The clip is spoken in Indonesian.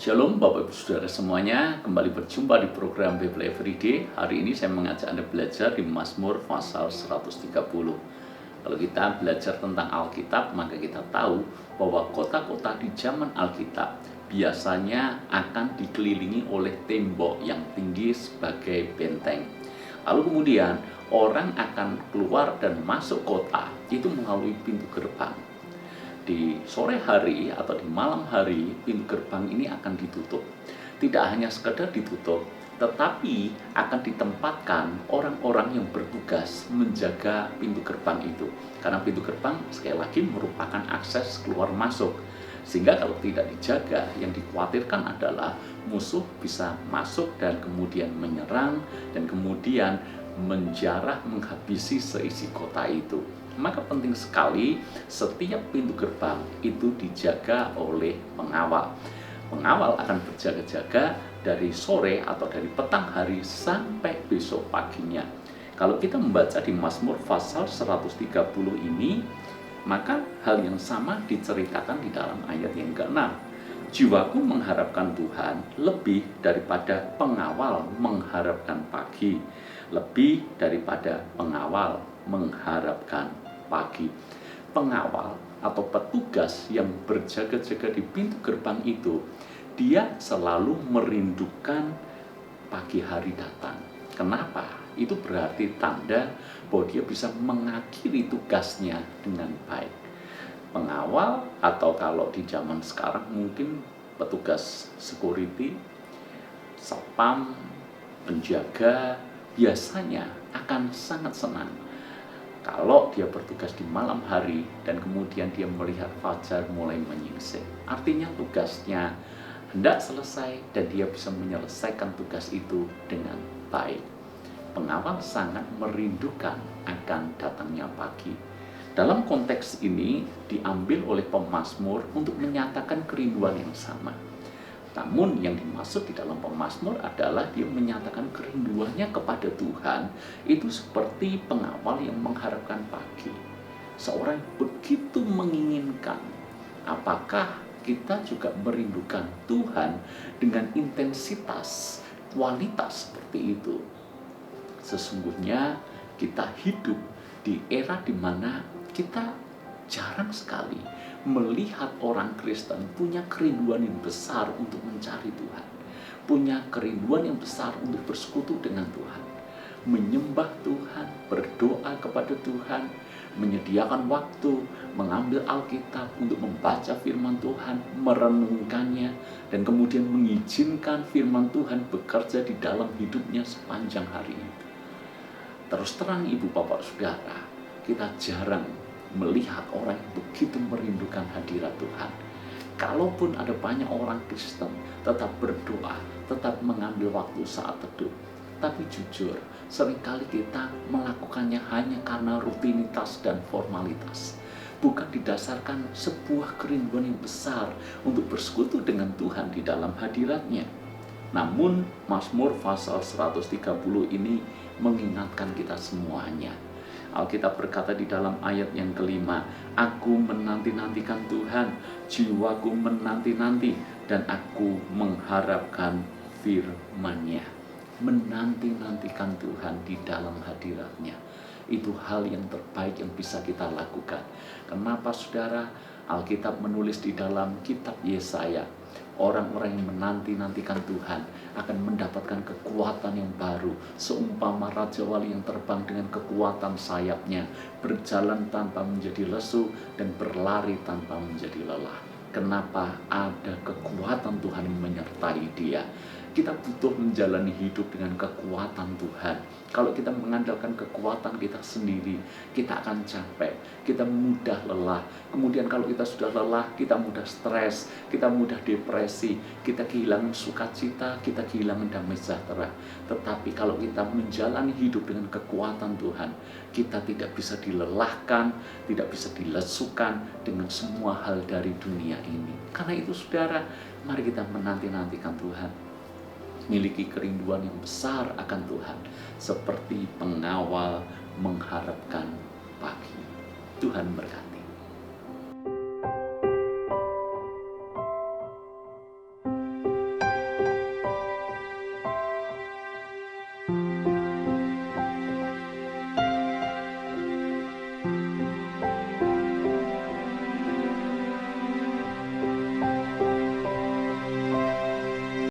Shalom Bapak Ibu Saudara semuanya, kembali berjumpa di program Bible Everyday. Hari ini saya mengajak Anda belajar di Mazmur pasal 130. Kalau kita belajar tentang Alkitab, maka kita tahu bahwa kota-kota di zaman Alkitab biasanya akan dikelilingi oleh tembok yang tinggi sebagai benteng. Lalu kemudian orang akan keluar dan masuk kota itu melalui pintu gerbang. Di sore hari atau di malam hari, pintu gerbang ini akan ditutup. Tidak hanya sekedar ditutup, tetapi akan ditempatkan orang-orang yang bertugas menjaga pintu gerbang itu. Karena pintu gerbang sekali lagi merupakan akses keluar masuk. Sehingga kalau tidak dijaga, yang dikhawatirkan adalah musuh bisa masuk dan kemudian menyerang dan kemudian menjarah menghabisi seisi kota itu. Maka penting sekali setiap pintu gerbang itu dijaga oleh pengawal. Pengawal akan berjaga-jaga dari sore atau dari petang hari sampai besok paginya. Kalau kita membaca di Mazmur pasal 130 ini, maka hal yang sama diceritakan di dalam ayat yang ke-6. Jiwaku mengharapkan Tuhan lebih daripada pengawal mengharapkan pagi, lebih daripada pengawal mengharapkan pagi. Pengawal atau petugas yang berjaga-jaga di pintu gerbang itu, dia selalu merindukan pagi hari datang. Kenapa? Itu berarti tanda bahwa dia bisa mengakhiri tugasnya dengan baik. Pengawal atau kalau di zaman sekarang mungkin petugas security, satpam, penjaga biasanya akan sangat senang kalau dia bertugas di malam hari dan kemudian dia melihat fajar mulai menyingsing. Artinya tugasnya hendak selesai dan dia bisa menyelesaikan tugas itu dengan baik. Pengawal sangat merindukan akan datangnya pagi. Dalam konteks ini diambil oleh pemazmur untuk menyatakan kerinduan yang sama. Namun yang dimaksud di dalam pemazmur adalah dia menyatakan kerinduannya kepada Tuhan itu seperti pengawal yang mengharapkan pagi. Seorang yang begitu menginginkan. Apakah kita juga merindukan Tuhan dengan intensitas, kualitas seperti itu? Sesungguhnya kita hidup di era di mana kita jarang sekali melihat orang Kristen punya kerinduan yang besar untuk mencari Tuhan, punya kerinduan yang besar untuk bersekutu dengan Tuhan, menyembah Tuhan, berdoa kepada Tuhan, menyediakan waktu, mengambil Alkitab untuk membaca firman Tuhan, merenungkannya, dan kemudian mengizinkan firman Tuhan bekerja di dalam hidupnya sepanjang hari itu. Terus terang Ibu Bapak Saudara, kita jarang melihat orang yang begitu merindukan hadirat Tuhan. Kalaupun ada banyak orang Kristen tetap berdoa, tetap mengambil waktu saat teduh, tapi jujur, seringkali kita melakukannya hanya karena rutinitas dan formalitas, bukan didasarkan sebuah kerinduan yang besar untuk bersekutu dengan Tuhan di dalam hadiratnya. Namun Mazmur pasal 130 ini mengingatkan kita semuanya. Alkitab berkata di dalam ayat yang kelima, aku menanti-nantikan Tuhan, jiwaku menanti-nanti, dan aku mengharapkan firman-Nya. Menanti-nantikan Tuhan di dalam hadirat-Nya, itu hal yang terbaik yang bisa kita lakukan. Kenapa saudara? Alkitab menulis di dalam kitab Yesaya, orang-orang yang menanti-nantikan Tuhan akan mendapatkan kekuatan yang baru, seumpama Raja Wali yang terbang dengan kekuatan sayapnya, berjalan tanpa menjadi lesu dan berlari tanpa menjadi lelah. Kenapa? Ada kekuatan Tuhan yang menyertai dia. Kita butuh menjalani hidup dengan kekuatan Tuhan. Kalau kita mengandalkan kekuatan kita sendiri, kita akan capek, kita mudah lelah. Kemudian kalau kita sudah lelah, kita mudah stres, kita mudah depresi, kita kehilangan sukacita, kita kehilangan damai sejahtera. Tetapi kalau kita menjalani hidup dengan kekuatan Tuhan, kita tidak bisa dilelahkan, tidak bisa dilesukan dengan semua hal dari dunia ini. Karena itu saudara, mari kita menanti-nantikan Tuhan, miliki kerinduan yang besar akan Tuhan, seperti pengawal mengharapkan pagi. Tuhan berkati.